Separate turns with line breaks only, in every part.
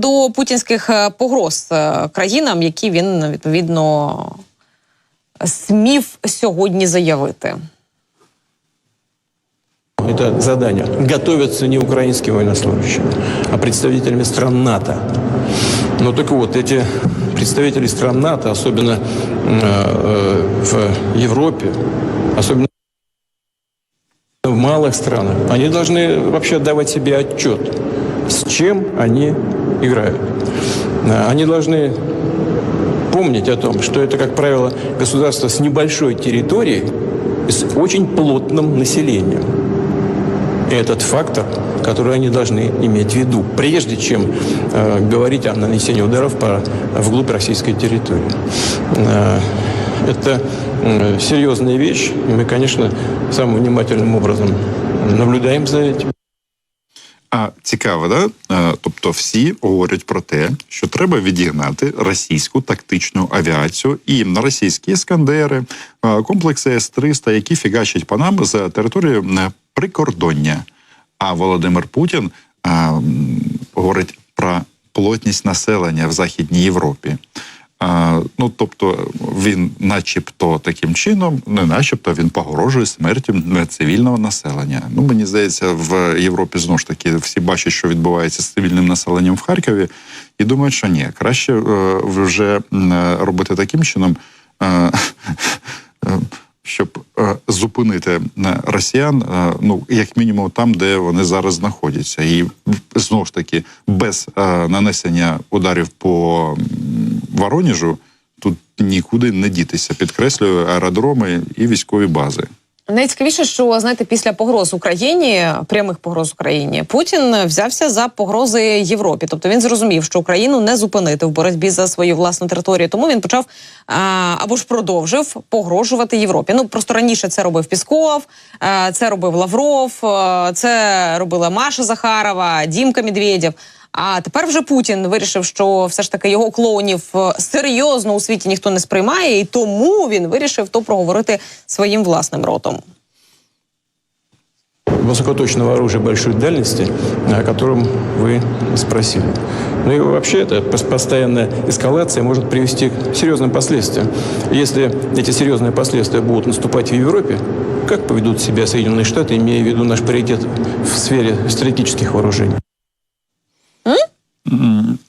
до путінських погроз країнам, які він, відповідно, смів сьогодні заявити.
Это задание. Готовятся не украинские военнослужащие, а представителями стран НАТО. Ну так вот, эти представители стран НАТО, особенно в Европе, особенно в малых странах, они должны вообще отдавать себе отчет, с чем они играют. Они должны помнить о том, что это, как правило, государство с небольшой территорией, с очень плотным населением. И этот фактор, который они должны иметь в виду, прежде чем говорить о нанесении ударов вглубь российской территории. Это серьезная вещь, и мы, конечно, самым внимательным образом наблюдаем за этим.
Цікаво, да? Тобто всі говорять про те, що треба відігнати російську тактичну авіацію і російські «Іскандери», комплекси С-300, які фігачать по нам з території прикордоння. А Володимир Путін говорить про плотність населення в Західній Європі. Ну, тобто він начебто таким чином, не начебто, він погрожує смертю цивільного населення. Ну, мені здається, в Європі знову ж таки всі бачать, що відбувається з цивільним населенням в Харкові, і думають, що ні, краще вже робити таким чином, щоб зупинити росіян, ну, як мінімум там, де вони зараз знаходяться. І, знову ж таки, без нанесення ударів по Вороніжу тут нікуди не дітися. Підкреслюю, аеродроми і військові бази.
Найцікавіше, що, знаєте, після погроз Україні, прямих погроз Україні, Путін взявся за погрози Європі. Тобто він зрозумів, що Україну не зупинити в боротьбі за свою власну територію. Тому він почав, або ж продовжив, погрожувати Європі. Ну, просто раніше це робив Пісков, це робив Лавров, це робила Маша Захарова, Дімка Медведєв. А тепер вже Путін вирішив, що все ж таки його клоунів серйозно у світі ніхто не сприймає, і тому він вирішив то проговорити своїм власним ротом.
Высокоточного оружия большой дальности, о котором вы спросили. Ну и вообще, эта постоянная эскалация может привести к серьезным последствиям. Если эти серьезные последствия будут наступать в Европе, как поведут себя Соединенные Штаты, имея в виду наш паритет в сфере стратегических вооружений?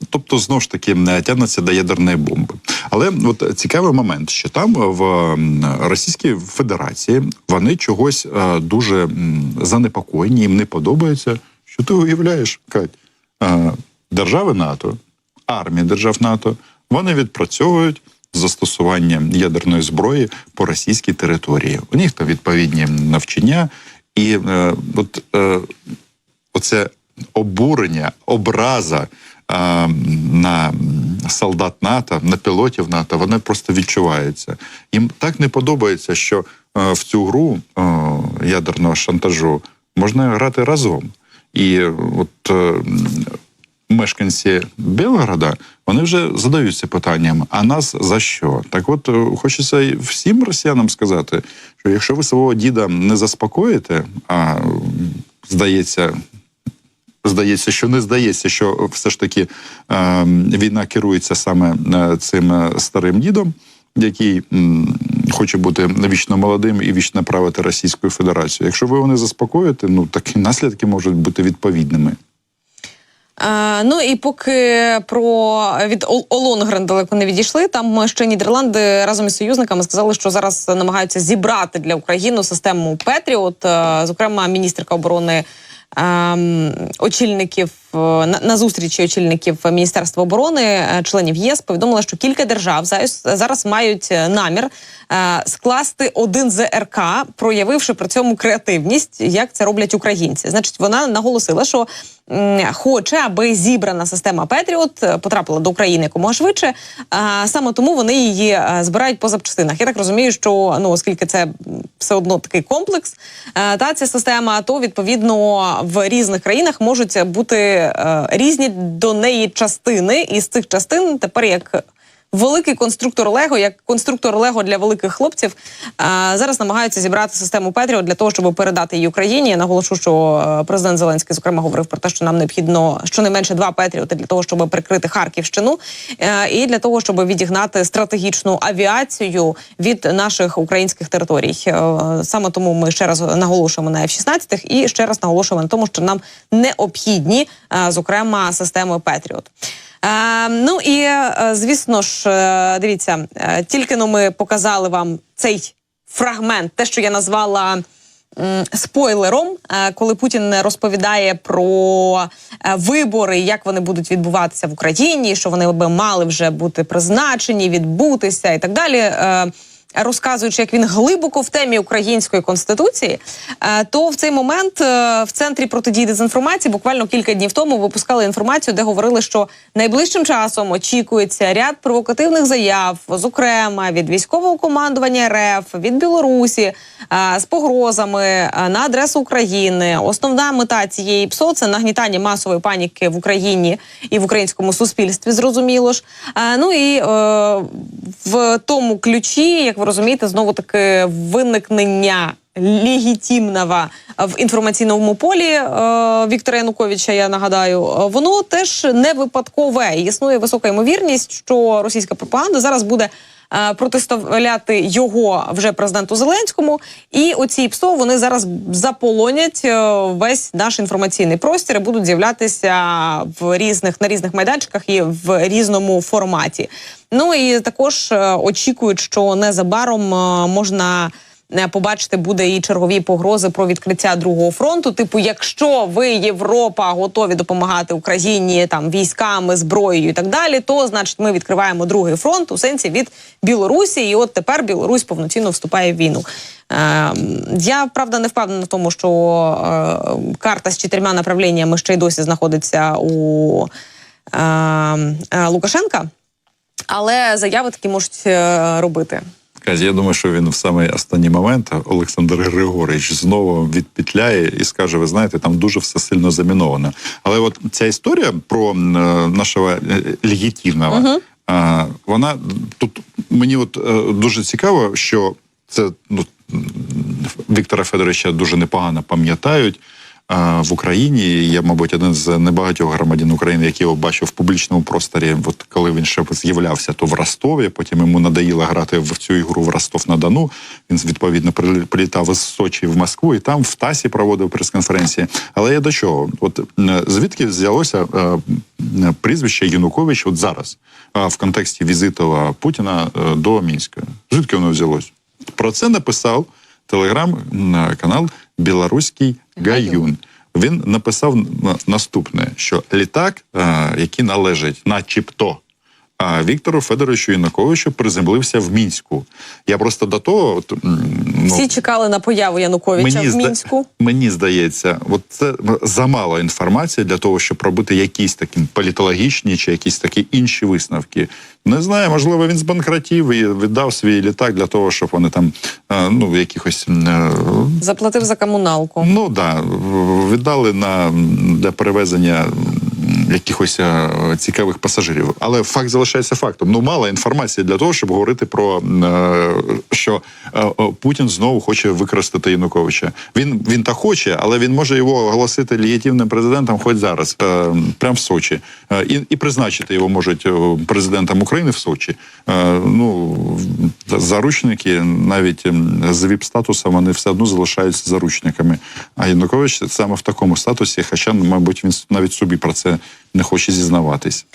Тобто, знову ж таки, тягнеться до ядерної бомби. Але от цікавий момент, що там в Російській Федерації вони чогось дуже занепокоєні, їм не подобається. Що ти уявляєш, Кать? Держави НАТО, армії держав НАТО, вони відпрацьовують застосування ядерної зброї по російській території. У них там відповідні навчання, і оце обурення, образа на солдат НАТО, на пілотів НАТО, вони просто відчуваються. Їм так не подобається, що в цю гру ядерного шантажу можна грати разом. І от мешканці Білгорода, вони вже задаються питанням, а нас за що? Так от, хочеться всім росіянам сказати, що якщо ви свого діда не заспокоїте, а здається, що не здається, що все ж таки війна керується саме цим старим дідом, який хоче бути вічно молодим і вічно правити Російською Федерацією. Якщо ви його не заспокоїте, ну такі наслідки можуть бути відповідними.
Ну і поки від Оленгрен далеко не відійшли, там ще Нідерланди разом із союзниками сказали, що зараз намагаються зібрати для України систему Петріот. Зокрема, міністерка оборони очільників на зустрічі очільників Міністерства оборони, членів ЄС, повідомила, що кілька держав зараз мають намір скласти один ЗРК, проявивши при цьому креативність, як це роблять українці. Значить, вона наголосила, що хоче, аби зібрана система Петріот потрапила до України якомога швидше. Саме тому вони її збирають по запчастинах. Я так розумію, що, оскільки це все одно такий комплекс, ця система, то, відповідно, в різних країнах можуть бути різні до неї частини. І з цих частин тепер, як великий конструктор Лего, як конструктор Лего для великих хлопців, зараз намагаються зібрати систему Петріот для того, щоб передати її Україні. Я наголошу, що президент Зеленський, зокрема, говорив про те, що нам необхідно щонайменше 2 Петріоти для того, щоб прикрити Харківщину і для того, щоб відігнати стратегічну авіацію від наших українських територій. Саме тому ми ще раз наголошуємо на F-16 і ще раз наголошуємо на тому, що нам необхідні, зокрема, системи Петріот. Ну і, звісно ж, дивіться, тільки ми показали вам цей фрагмент, те, що я назвала спойлером, коли Путін розповідає про вибори, як вони будуть відбуватися в Україні, що вони би мали вже бути призначені, відбутися і так далі, розказуючи, як він глибоко в темі української конституції, то в цей момент в Центрі протидії дезінформації буквально кілька днів тому випускали інформацію, де говорили, що найближчим часом очікується ряд провокативних заяв, зокрема від військового командування РФ, від Білорусі, з погрозами на адресу України. Основна мета цієї ПСО – це нагнітання масової паніки в Україні і в українському суспільстві, зрозуміло ж. Ну і в тому ключі, як ви розумієте, знову-таки виникнення легітимного в інформаційному полі Віктора Януковича, я нагадаю, воно теж не випадкове. Існує висока ймовірність, що російська пропаганда зараз буде протиставляти його вже президенту Зеленському, і оці ПСО, вони зараз заполонять весь наш інформаційний простір і будуть з'являтися на різних майданчиках і в різному форматі. Ну і також очікують, що незабаром можна побачити буде і чергові погрози про відкриття другого фронту. Типу, якщо ви, Європа, готові допомагати Україні там військами, зброєю і так далі, то, значить, ми відкриваємо другий фронт у сенсі від Білорусі, і от тепер Білорусь повноцінно вступає в війну. Я, правда, не впевнена в тому, що карта з 4 направленнями ще й досі знаходиться у Лукашенка, але заяви такі можуть робити.
Я думаю, що він в самий останній момент, Олександр Григорович, знову відпетляє і скаже, ви знаєте, там дуже все сильно заміновано. Але от ця історія про нашого легітимного, вона тут, мені от дуже цікаво, що це Віктора Федоровича дуже непогано пам'ятають в Україні. Я, мабуть, один з небагатьох громадян України, який його бачив в публічному просторі, от коли він ще з'являвся, то в Ростові, потім йому надоїло грати в цю ігру в Ростов-на-Дону, він, відповідно, прилітав із Сочі в Москву і там в ТАССі проводив прес-конференції. Але я до чого? От звідки взялося прізвище Янукович от зараз, в контексті візиту Путіна до Мінська? Звідки воно взялось? Про це написав телеграм-канал «Білоруський Гаюн». Він написав наступне, що літак, який належить начебто Віктору Федоровичу Януковичу, приземлився в Мінську. Я просто до того...
Всі чекали на появу Януковича в Мінську.
Мені здається, от це замало інформації для того, щоб робити якісь такі політологічні чи якісь такі інші висновки. Не знаю, можливо, він збанкротів і віддав свій літак для того, щоб вони там, якихось...
Заплатив за комуналку.
Ну, так. Віддали для перевезення якихось цікавих пасажирів. Але факт залишається фактом. Мало інформації для того, щоб говорити про, що Путін знову хоче використати Януковича. Він так хоче, але він може його оголосити легітимним президентом хоч зараз, прямо в Сочі. І призначити його можуть президентом України в Сочі. Заручники, навіть з ВІП-статусом, вони все одно залишаються заручниками. А Янукович саме в такому статусі, хоча, мабуть, він навіть собі про це не хоче зізнаватись.